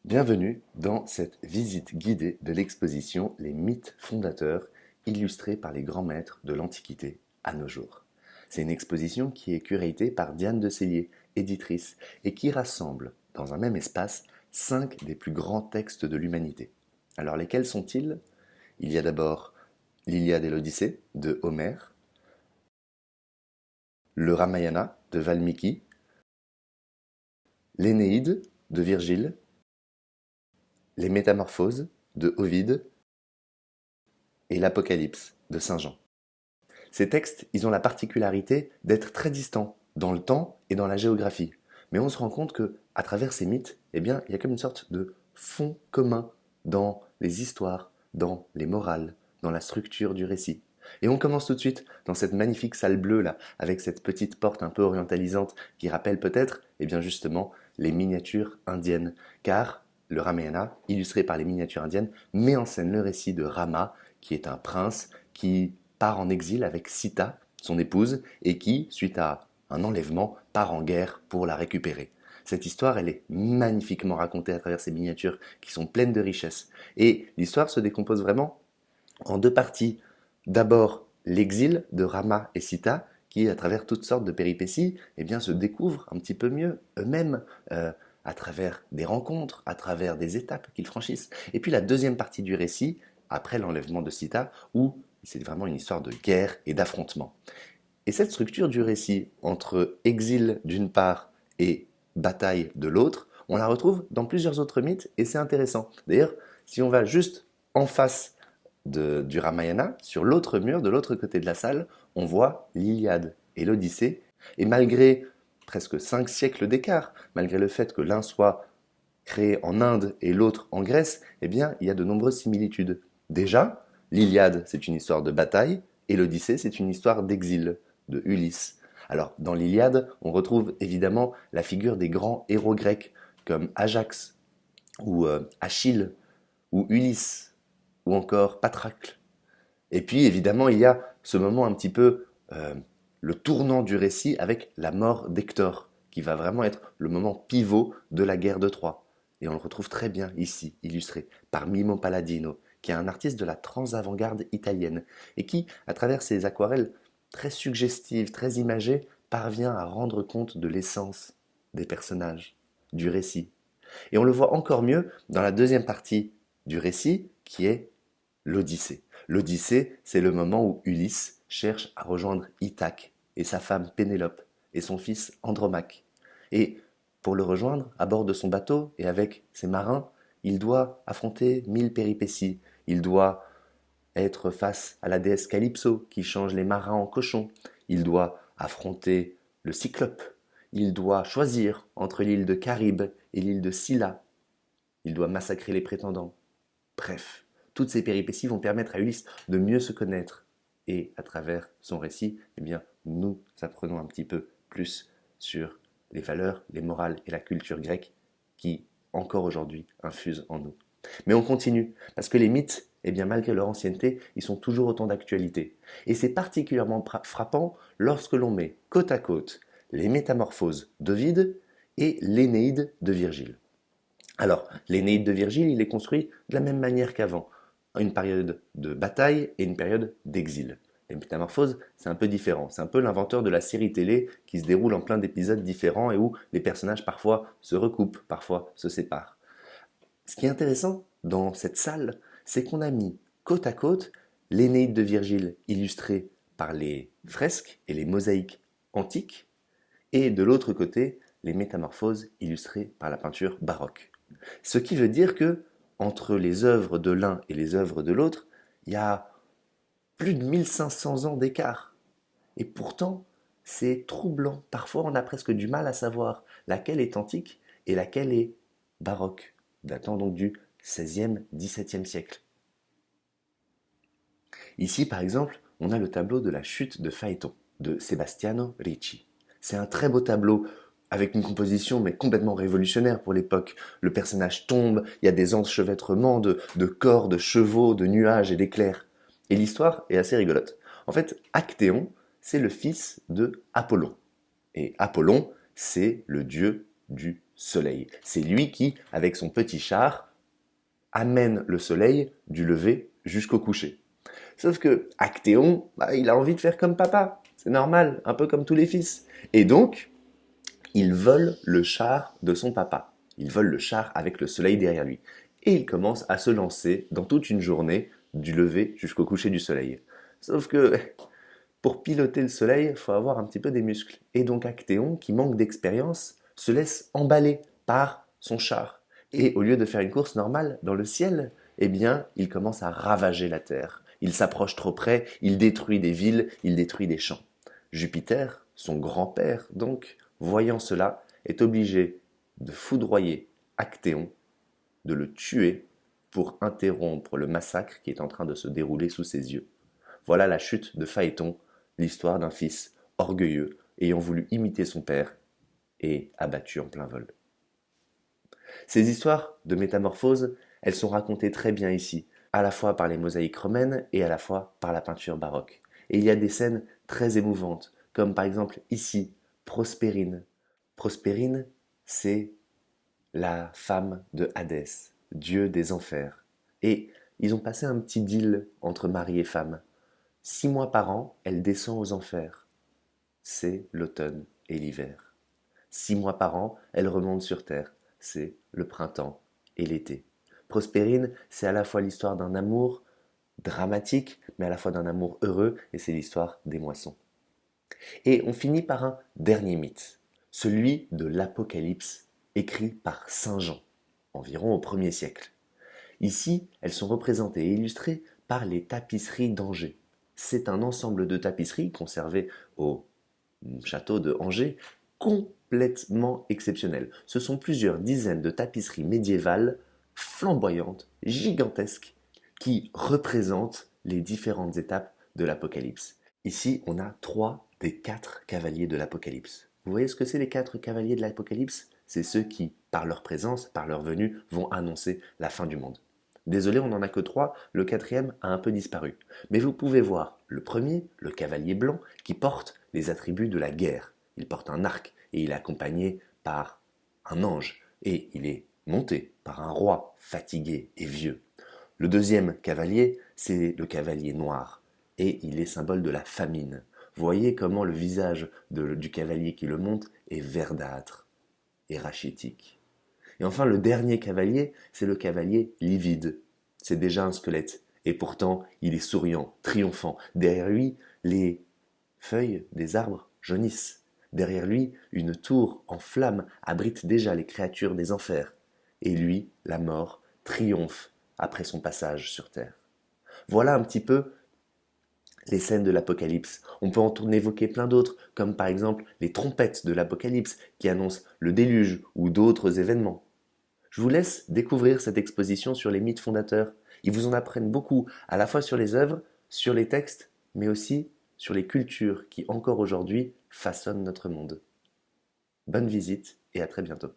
Bienvenue dans cette visite guidée de l'exposition Les mythes fondateurs, illustrés par les grands maîtres de l'Antiquité à nos jours. C'est une exposition qui est curatée par Diane de Sellier, éditrice, et qui rassemble dans un même espace 5 des plus grands textes de l'humanité. Alors lesquels sont-ils? Il y a d'abord l'Iliade et l'Odyssée de Homère, le Ramayana de Valmiki, l'Énéide de Virgile, les Métamorphoses de Ovide et l'Apocalypse de Saint Jean. Ces textes, ils ont la particularité d'être très distants dans le temps et dans la géographie. Mais on se rend compte que, à travers ces mythes, eh bien, il y a comme une sorte de fond commun dans les histoires, dans les morales, dans la structure du récit. Et on commence tout de suite dans cette magnifique salle bleue là, avec cette petite porte un peu orientalisante qui rappelle peut-être, eh bien justement, les miniatures indiennes. Car le Ramayana, illustré par les miniatures indiennes, met en scène le récit de Rama, qui est un prince qui part en exil avec Sita, son épouse, et qui, suite à un enlèvement, part en guerre pour la récupérer. Cette histoire, elle est magnifiquement racontée à travers ces miniatures qui sont pleines de richesse. Et l'histoire se décompose vraiment en deux parties. D'abord, l'exil de Rama et Sita, qui, à travers toutes sortes de péripéties, eh bien, se découvrent un petit peu mieux eux-mêmes, à travers des rencontres, à travers des étapes qu'ils franchissent. Et puis la deuxième partie du récit, après l'enlèvement de Sita, où c'est vraiment une histoire de guerre et d'affrontement. Et cette structure du récit, entre exil d'une part et bataille de l'autre, on la retrouve dans plusieurs autres mythes et c'est intéressant. D'ailleurs, si on va juste en face du Ramayana, sur l'autre mur, de l'autre côté de la salle, on voit l'Iliade et l'Odyssée. Et malgré presque 5 siècles d'écart, malgré le fait que l'un soit créé en Inde et l'autre en Grèce, eh bien, il y a de nombreuses similitudes. Déjà, l'Iliade, c'est une histoire de bataille, et l'Odyssée, c'est une histoire d'exil, de Ulysse. Alors, dans l'Iliade, on retrouve évidemment la figure des grands héros grecs, comme Ajax, ou Achille, ou Ulysse, ou encore Patracle. Et puis, évidemment, il y a ce moment un petit peu le tournant du récit avec la mort d'Hector, qui va vraiment être le moment pivot de la guerre de Troie. Et on le retrouve très bien ici, illustré par Mimo Palladino, qui est un artiste de la trans-avant-garde italienne, et qui, à travers ses aquarelles très suggestives, très imagées, parvient à rendre compte de l'essence des personnages, du récit. Et on le voit encore mieux dans la deuxième partie du récit, qui est l'Odyssée. L'Odyssée, c'est le moment où Ulysse cherche à rejoindre Ithaque et sa femme Pénélope et son fils Andromaque. Et pour le rejoindre, à bord de son bateau et avec ses marins, il doit affronter 1000 péripéties. Il doit être face à la déesse Calypso qui change les marins en cochons. Il doit affronter le Cyclope. Il doit choisir entre l'île de Caribe et l'île de Scylla. Il doit massacrer les prétendants. Bref, toutes ces péripéties vont permettre à Ulysse de mieux se connaître. Et à travers son récit, eh bien, nous apprenons un petit peu plus sur les valeurs, les morales et la culture grecque qui, encore aujourd'hui, infusent en nous. Mais on continue, parce que les mythes, eh bien, malgré leur ancienneté, ils sont toujours autant d'actualité. Et c'est particulièrement frappant lorsque l'on met côte à côte les Métamorphoses d'Ovide et l'Énéide de Virgile. Alors, l'Énéide de Virgile, il est construit de la même manière qu'avant, une période de bataille et une période d'exil. Les Métamorphoses, c'est un peu différent. C'est un peu l'inventeur de la série télé qui se déroule en plein d'épisodes différents et où les personnages parfois se recoupent, parfois se séparent. Ce qui est intéressant dans cette salle, c'est qu'on a mis côte à côte l'Énéide de Virgile illustrée par les fresques et les mosaïques antiques et de l'autre côté les Métamorphoses illustrées par la peinture baroque. Ce qui veut dire que entre les œuvres de l'un et les œuvres de l'autre, il y a plus de 1500 ans d'écart. Et pourtant, c'est troublant. Parfois, on a presque du mal à savoir laquelle est antique et laquelle est baroque, datant donc du XVIe, XVIIe siècle. Ici, par exemple, on a le tableau de la chute de Phaéton, de Sebastiano Ricci. C'est un très beau tableau, avec une composition mais complètement révolutionnaire pour l'époque. Le personnage tombe, il y a des enchevêtrements de corps, de chevaux, de nuages et d'éclairs. Et l'histoire est assez rigolote. En fait, Actéon, c'est le fils de Apollon. Et Apollon, c'est le dieu du soleil. C'est lui qui, avec son petit char, amène le soleil du lever jusqu'au coucher. Sauf que Actéon, il a envie de faire comme papa. C'est normal, un peu comme tous les fils. Et donc, il vole le char de son papa. Il vole le char avec le soleil derrière lui. Et il commence à se lancer dans toute une journée, du lever jusqu'au coucher du soleil. Sauf que pour piloter le soleil, il faut avoir un petit peu des muscles. Et donc Actéon, qui manque d'expérience, se laisse emballer par son char. Et au lieu de faire une course normale dans le ciel, eh bien, il commence à ravager la terre. Il s'approche trop près, il détruit des villes, il détruit des champs. Jupiter, son grand-père, donc, voyant cela, est obligé de foudroyer Actéon, de le tuer pour interrompre le massacre qui est en train de se dérouler sous ses yeux. Voilà la chute de Phaéton, l'histoire d'un fils orgueilleux ayant voulu imiter son père et abattu en plein vol. Ces histoires de métamorphose, elles sont racontées très bien ici, à la fois par les mosaïques romaines et à la fois par la peinture baroque. Et il y a des scènes très émouvantes, comme par exemple ici, Prospérine. Prospérine, c'est la femme de Hadès, dieu des enfers. Et ils ont passé un petit deal entre mari et femme. 6 mois par an, elle descend aux enfers. C'est l'automne et l'hiver. 6 mois par an, elle remonte sur terre. C'est le printemps et l'été. Prospérine, c'est à la fois l'histoire d'un amour dramatique, mais à la fois d'un amour heureux, et c'est l'histoire des moissons. Et on finit par un dernier mythe, celui de l'Apocalypse, écrit par Saint Jean, environ au 1er siècle. Ici, elles sont représentées et illustrées par les tapisseries d'Angers. C'est un ensemble de tapisseries conservées au château de Angers, complètement exceptionnel. Ce sont plusieurs dizaines de tapisseries médiévales, flamboyantes, gigantesques, qui représentent les différentes étapes de l'Apocalypse. Ici, on a 3 des 4 cavaliers de l'Apocalypse. Vous voyez ce que c'est les 4 cavaliers de l'Apocalypse? C'est ceux qui, par leur présence, par leur venue, vont annoncer la fin du monde. Désolé, on n'en a que 3, le 4e a un peu disparu. Mais vous pouvez voir le premier, le cavalier blanc, qui porte les attributs de la guerre. Il porte un arc et il est accompagné par un ange. Et il est monté par un roi fatigué et vieux. Le deuxième cavalier, c'est le cavalier noir. Et il est symbole de la famine. Voyez comment le visage du cavalier qui le monte est verdâtre et rachitique. Et enfin, le dernier cavalier, c'est le cavalier livide. C'est déjà un squelette. Et pourtant, il est souriant, triomphant. Derrière lui, les feuilles des arbres jaunissent. Derrière lui, une tour en flammes abrite déjà les créatures des enfers. Et lui, la mort, triomphe après son passage sur terre. Voilà un petit peu les scènes de l'Apocalypse. On peut en évoquer plein d'autres, comme par exemple les trompettes de l'Apocalypse qui annoncent le déluge ou d'autres événements. Je vous laisse découvrir cette exposition sur les mythes fondateurs. Ils vous en apprennent beaucoup, à la fois sur les œuvres, sur les textes, mais aussi sur les cultures qui, encore aujourd'hui, façonnent notre monde. Bonne visite et à très bientôt.